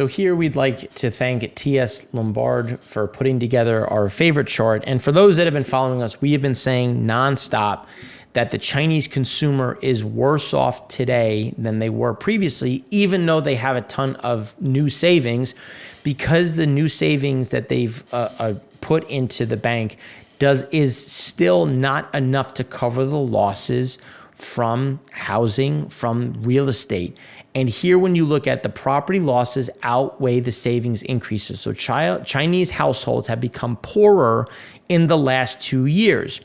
So here we'd like to thank T.S. Lombard for putting together our favorite chart. And for those that have been following us, we have been saying nonstop that the Chinese consumer is worse off today than they were previously, even though they have a ton of new savings, because the new savings that they've put into the bank is still not enough to cover the losses from housing, from real estate. And here, when you look at the property losses outweigh the savings increases. So Chinese households have become poorer in the last 2 years.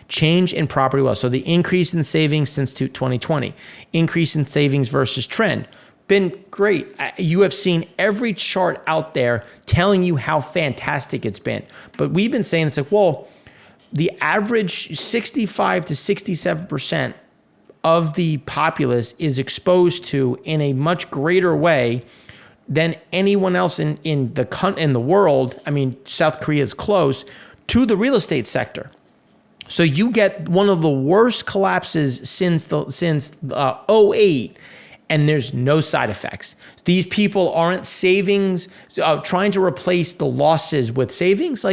Change in property wealth. So the increase in savings since 2020, increase in savings versus trend, been great. You have seen every chart out there telling you how fantastic it's been. But we've been saying, it's like, well, the average 65 to 67% of the populace is exposed to in a much greater way than anyone else in the world. I mean, South Korea is close to the real estate sector. So you get one of the worst collapses since 08, and there's no side effects. These people aren't savings, trying to replace the losses with savings.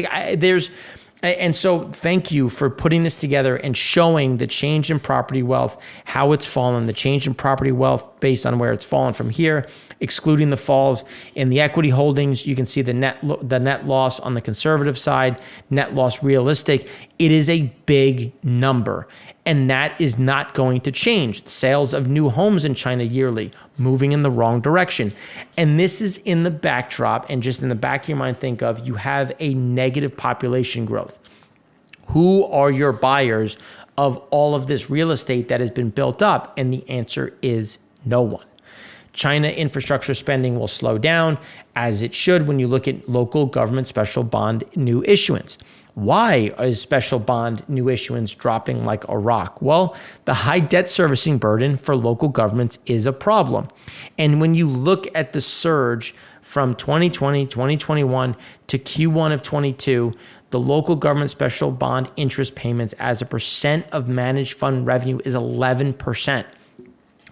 And so thank you for putting this together and showing the change in property wealth, how it's fallen, the change in property wealth based on where it's fallen from here, excluding the falls in the equity holdings. You can see the net loss on the conservative side, net loss realistic. It is a big number, and that is not going to change. Sales of new homes in China yearly moving in the wrong direction. And this is in the backdrop, and just in the back of your mind, think of you have a negative population growth. Who are your buyers of all of this real estate that has been built up? And the answer is no one. China infrastructure spending will slow down, as it should when you look at local government special bond new issuance. Why is special bond new issuance dropping like a rock? Well, the high debt servicing burden for local governments is a problem. And when you look at the surge from 2020, 2021 to Q1 of 22, the local government special bond interest payments as a percent of managed fund revenue is 11%.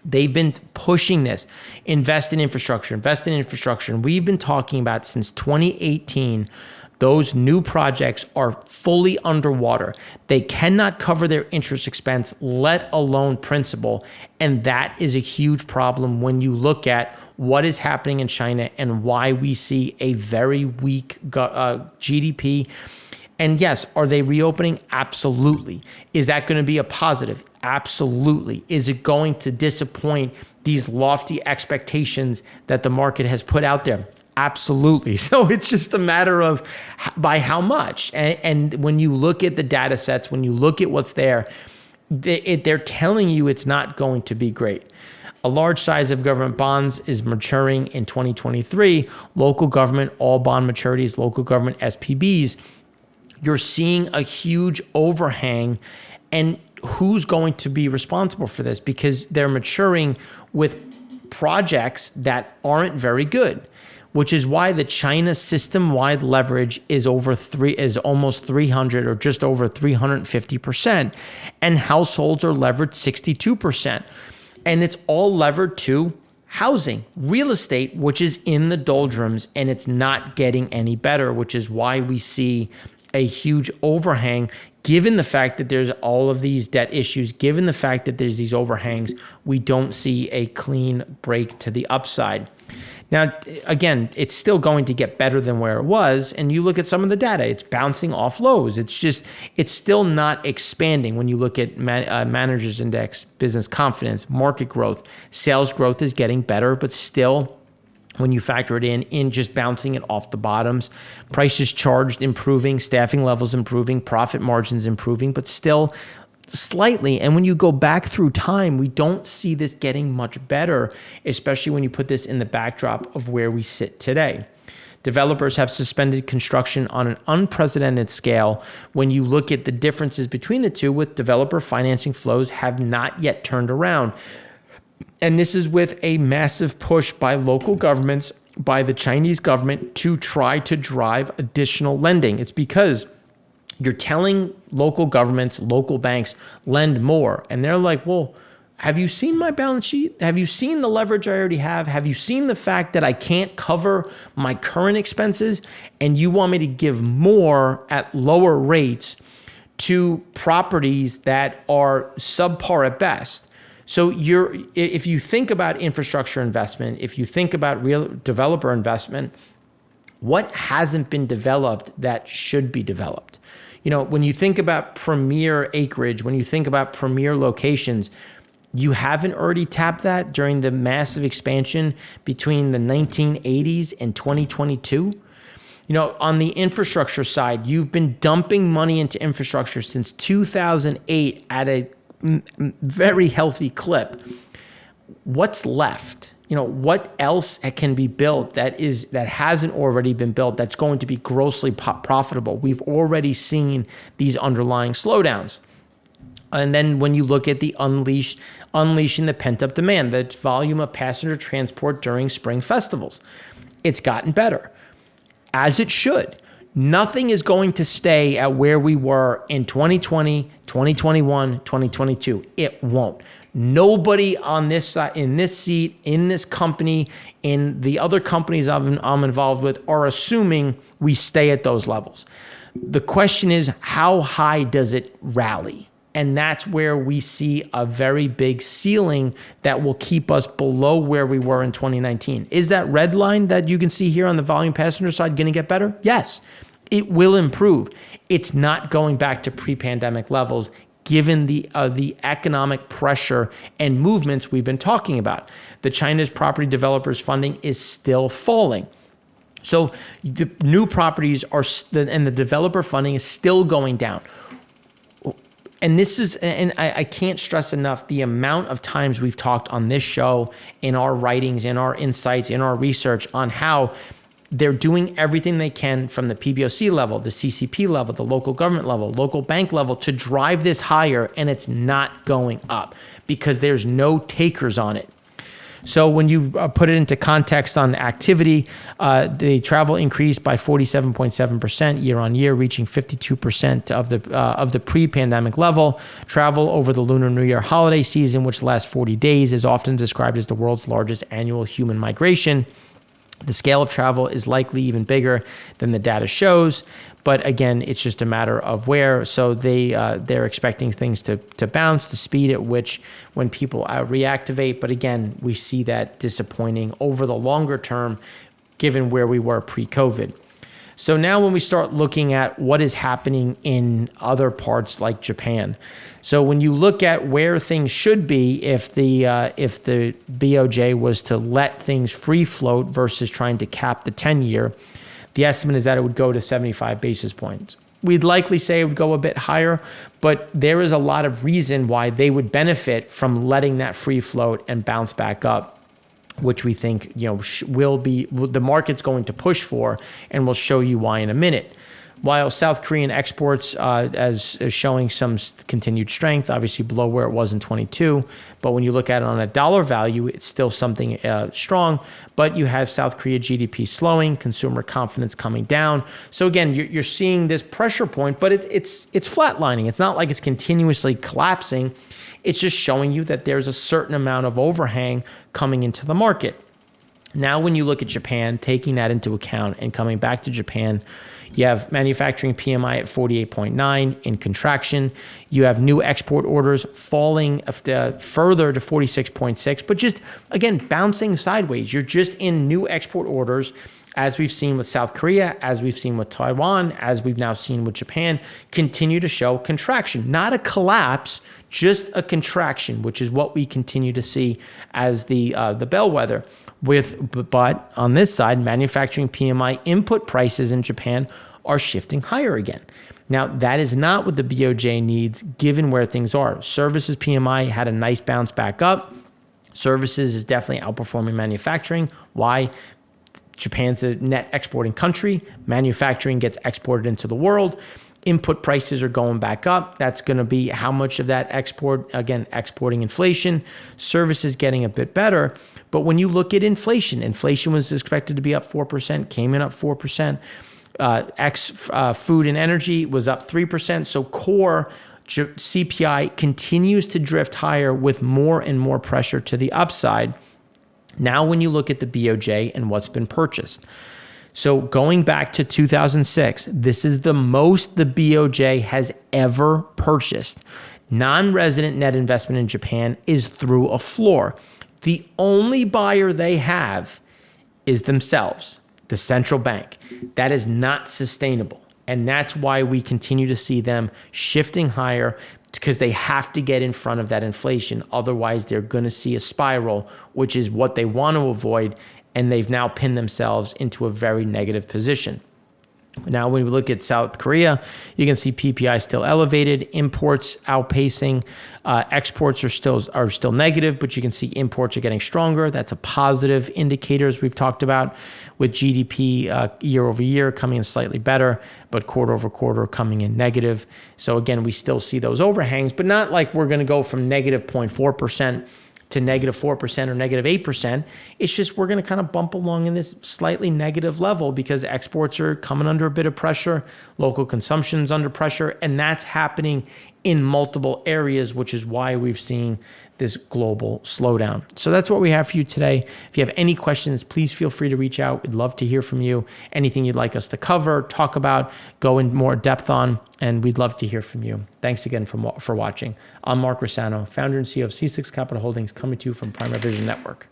They've been pushing this, invest in infrastructure. And we've been talking about since 2018, those new projects are fully underwater. They cannot cover their interest expense, let alone principal. And that is a huge problem when you look at what is happening in China and why we see a very weak GDP. And yes, are they reopening? Absolutely. Is that going to be a positive? Absolutely. Is it going to disappoint these lofty expectations that the market has put out there? Absolutely. So it's just a matter of by how much. And when you look at the data sets, when you look at what's there, they're telling you it's not going to be great. A large size of government bonds is maturing in 2023. Local government, all bond maturities, local government SPBs. You're seeing a huge overhang, and who's going to be responsible for this? Because they're maturing with projects that aren't very good, which is why the China system-wide leverage is almost 300 or just over 350%, and households are levered 62%. And it's all levered to housing, real estate, which is in the doldrums, and it's not getting any better, which is why we see a huge overhang. Given the fact that there's all of these debt issues, given the fact that there's these overhangs, we don't see a clean break to the upside. Now, again, it's still going to get better than where it was. And you look at some of the data, it's bouncing off lows. It's still not expanding. When you look at managers index, business confidence, market growth, sales growth is getting better, but still, when you factor it in just bouncing it off the bottoms, prices charged improving, staffing levels improving, profit margins improving, but still slightly. And when you go back through time, we don't see this getting much better, especially when you put this in the backdrop of where we sit today. Developers have suspended construction on an unprecedented scale. When you look at the differences between the two, with developer financing flows have not yet turned around. And this is with a massive push by local governments, by the Chinese government, to try to drive additional lending. It's because you're telling local governments, local banks, lend more. And they're like, well, have you seen my balance sheet? Have you seen the leverage I already have? Have you seen the fact that I can't cover my current expenses and you want me to give more at lower rates to properties that are subpar at best? So if you think about infrastructure investment, if you think about real developer investment, what hasn't been developed that should be developed? When you think about premier acreage, when you think about premier locations, you haven't already tapped that during the massive expansion between the 1980s and 2022. On the infrastructure side, you've been dumping money into infrastructure since 2008 at a very healthy clip. What's left? What else can be built that hasn't already been built that's going to be grossly profitable? We've already seen these underlying slowdowns. And then when you look at the unleashing the pent-up demand, the volume of passenger transport during spring festivals, it's gotten better, as it should. Nothing is going to stay at where we were in 2020, 2021, 2022. It won't. Nobody on this side, in this seat, in this company, in the other companies I'm involved with are assuming we stay at those levels. The question is, how high does it rally? And that's where we see a very big ceiling that will keep us below where we were in 2019. Is that red line that you can see here on the volume passenger side going to get better? Yes, it will improve. It's not going back to pre-pandemic levels given the economic pressure and movements we've been talking about. The China's property developers funding is still falling. So the new properties and the developer funding is still going down. And I can't stress enough the amount of times we've talked on this show, in our writings, in our insights, in our research on how they're doing everything they can from the PBOC level, the CCP level, the local government level, local bank level to drive this higher, and it's not going up because there's no takers on it. So when you put it into context on activity, the travel increased by 47.7% year on year, reaching 52% of the pre-pandemic level. Travel over the Lunar New Year holiday season, which lasts 40 days, is often described as the world's largest annual human migration. The scale of travel is likely even bigger than the data shows, but again, it's just a matter of where. So they're expecting things to bounce, the speed at which when people reactivate. But again, we see that disappointing over the longer term, given where we were pre-COVID. So now when we start looking at what is happening in other parts like Japan. So when you look at where things should be if the BOJ was to let things free float versus trying to cap the 10-year, the estimate is that it would go to 75 basis points. We'd likely say it would go a bit higher, but there is a lot of reason why they would benefit from letting that free float and bounce back up, which we think will be the market's going to push for, and we'll show you why in a minute. While South Korean exports as showing some continued strength, obviously below where it was in 22, but when you look at it on a dollar value, it's still something strong. But you have South Korea GDP slowing, consumer confidence coming down. So again, you're seeing this pressure point, but it's flatlining. It's not like it's continuously collapsing. It's just showing you that there's a certain amount of overhang coming into the market. Now, when you look at Japan, taking that into account and coming back to Japan, you have manufacturing PMI at 48.9 in contraction. You have new export orders falling further to 46.6, but just, again, bouncing sideways. You're just in new export orders, as we've seen with South Korea, as we've seen with Taiwan, as we've now seen with Japan, continue to show contraction. Not a collapse, just a contraction, which is what we continue to see as the bellwether. But on this side, manufacturing PMI input prices in Japan are shifting higher again. Now, that is not what the BOJ needs given where things are. Services PMI had a nice bounce back up. Services is definitely outperforming manufacturing. Why? Japan's a net exporting country. Manufacturing gets exported into the world. Input prices are going back up. That's going to be how much of that export, again, exporting inflation. Services getting a bit better. But when you look at inflation was expected to be up 4%, came in up 4%. Food and energy was up 3%. So core CPI continues to drift higher with more and more pressure to the upside. Now, when you look at the BOJ and what's been purchased. So going back to 2006, this is the most the BOJ has ever purchased. Non-resident net investment in Japan is through a floor. The only buyer they have is themselves, the central bank. That is not sustainable. And that's why we continue to see them shifting higher, because they have to get in front of that inflation. Otherwise, they're going to see a spiral, which is what they want to avoid. And they've now pinned themselves into a very negative position. Now, when we look at South Korea, you can see PPI still elevated, imports outpacing, exports are still negative, but you can see imports are getting stronger. That's a positive indicator, as we've talked about, with GDP year over year coming in slightly better, but quarter over quarter coming in negative. So again, we still see those overhangs, but not like we're going to go from negative 0.4% to negative 4% or negative 8%. It's just we're going to kind of bump along in this slightly negative level because exports are coming under a bit of pressure, local consumption's under pressure, and that's happening in multiple areas, which is why we've seen this global slowdown. So that's what we have for you today. If you have any questions, please feel free to reach out. We'd love to hear from you. Anything you'd like us to cover, talk about, go in more depth on, and we'd love to hear from you. Thanks again for watching. I'm Mark Rossano, founder and CEO of C6 Capital Holdings, coming to you from Prime Vision Network.